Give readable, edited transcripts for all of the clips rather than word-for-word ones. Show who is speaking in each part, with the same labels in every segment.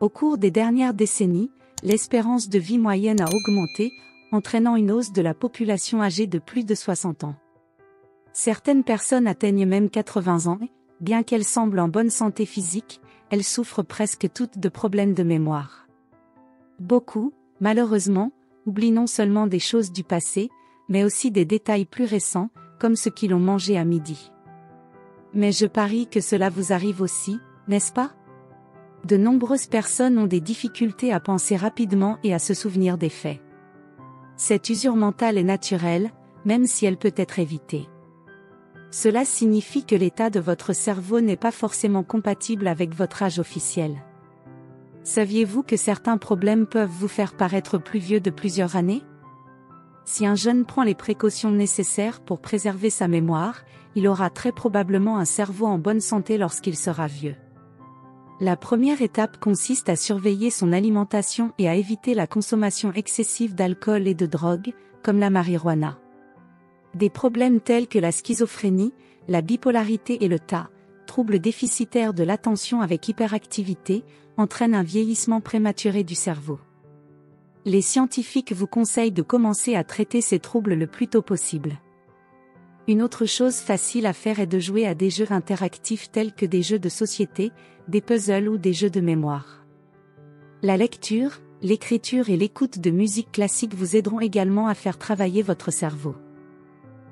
Speaker 1: Au cours des dernières décennies, l'espérance de vie moyenne a augmenté, entraînant une hausse de la population âgée de plus de 60 ans. Certaines personnes atteignent même 80 ans, et, bien qu'elles semblent en bonne santé physique, elles souffrent presque toutes de problèmes de mémoire. Beaucoup, malheureusement, oublient non seulement des choses du passé, mais aussi des détails plus récents, comme ce qu'ils ont mangé à midi. Mais je parie que cela vous arrive aussi, n'est-ce pas? De nombreuses personnes ont des difficultés à penser rapidement et à se souvenir des faits. Cette usure mentale est naturelle, même si elle peut être évitée. Cela signifie que l'état de votre cerveau n'est pas forcément compatible avec votre âge officiel. Saviez-vous que certains problèmes peuvent vous faire paraître plus vieux de plusieurs années? Si un jeune prend les précautions nécessaires pour préserver sa mémoire, il aura très probablement un cerveau en bonne santé lorsqu'il sera vieux. La première étape consiste à surveiller son alimentation et à éviter la consommation excessive d'alcool et de drogue, comme la marijuana. Des problèmes tels que la schizophrénie, la bipolarité et le TAA, troubles déficitaires de l'attention avec hyperactivité, entraînent un vieillissement prématuré du cerveau. Les scientifiques vous conseillent de commencer à traiter ces troubles le plus tôt possible. Une autre chose facile à faire est de jouer à des jeux interactifs tels que des jeux de société, des puzzles ou des jeux de mémoire. La lecture, l'écriture et l'écoute de musique classique vous aideront également à faire travailler votre cerveau.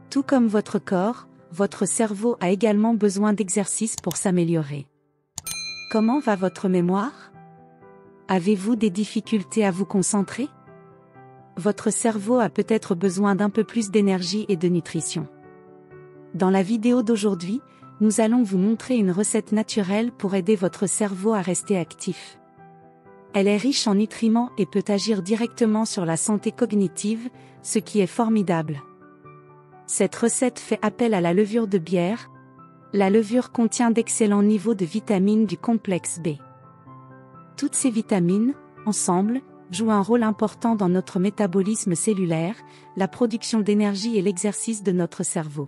Speaker 1: Tout comme votre corps, votre cerveau a également besoin d'exercice pour s'améliorer. Comment va votre mémoire? Avez-vous des difficultés à vous concentrer? Votre cerveau a peut-être besoin d'un peu plus d'énergie et de nutrition. Dans la vidéo d'aujourd'hui, nous allons vous montrer une recette naturelle pour aider votre cerveau à rester actif. Elle est riche en nutriments et peut agir directement sur la santé cognitive, ce qui est formidable. Cette recette fait appel à la levure de bière. La levure contient d'excellents niveaux de vitamines du complexe B. Toutes ces vitamines, ensemble, jouent un rôle important dans notre métabolisme cellulaire, la production d'énergie et l'exercice de notre cerveau.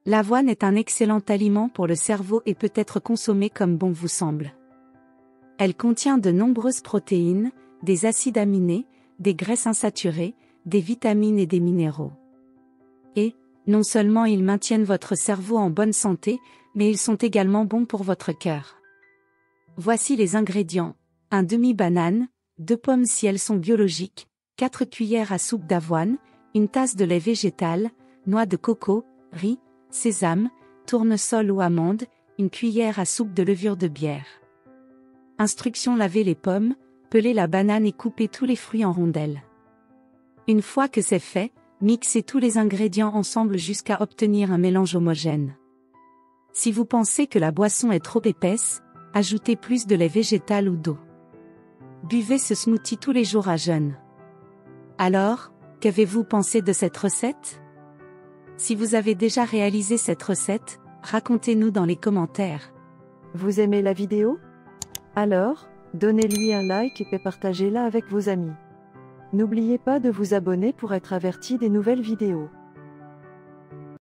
Speaker 1: L'avoine est un excellent aliment pour le cerveau et peut être consommée comme bon vous semble. Elle contient de nombreuses protéines, des acides aminés, des graisses insaturées, des vitamines et des minéraux. Et, non seulement ils maintiennent votre cerveau en bonne santé, mais ils sont également bons pour votre cœur. Voici les ingrédients: un demi-banane, 2 pommes si elles sont biologiques, 4 cuillères à soupe d'avoine, une tasse de lait végétal, noix de coco, riz, sésame, tournesol ou amande, une cuillère à soupe de levure de bière. Instruction: laver les pommes, peler la banane et couper tous les fruits en rondelles. Une fois que c'est fait, mixez tous les ingrédients ensemble jusqu'à obtenir un mélange homogène. Si vous pensez que la boisson est trop épaisse, ajoutez plus de lait végétal ou d'eau. Buvez ce smoothie tous les jours à jeun. Alors, qu'avez-vous pensé de cette recette? Si vous avez déjà réalisé cette recette, racontez-nous dans les commentaires.
Speaker 2: Vous aimez la vidéo? Alors, donnez-lui un like et partagez-la avec vos amis. N'oubliez pas de vous abonner pour être averti des nouvelles vidéos.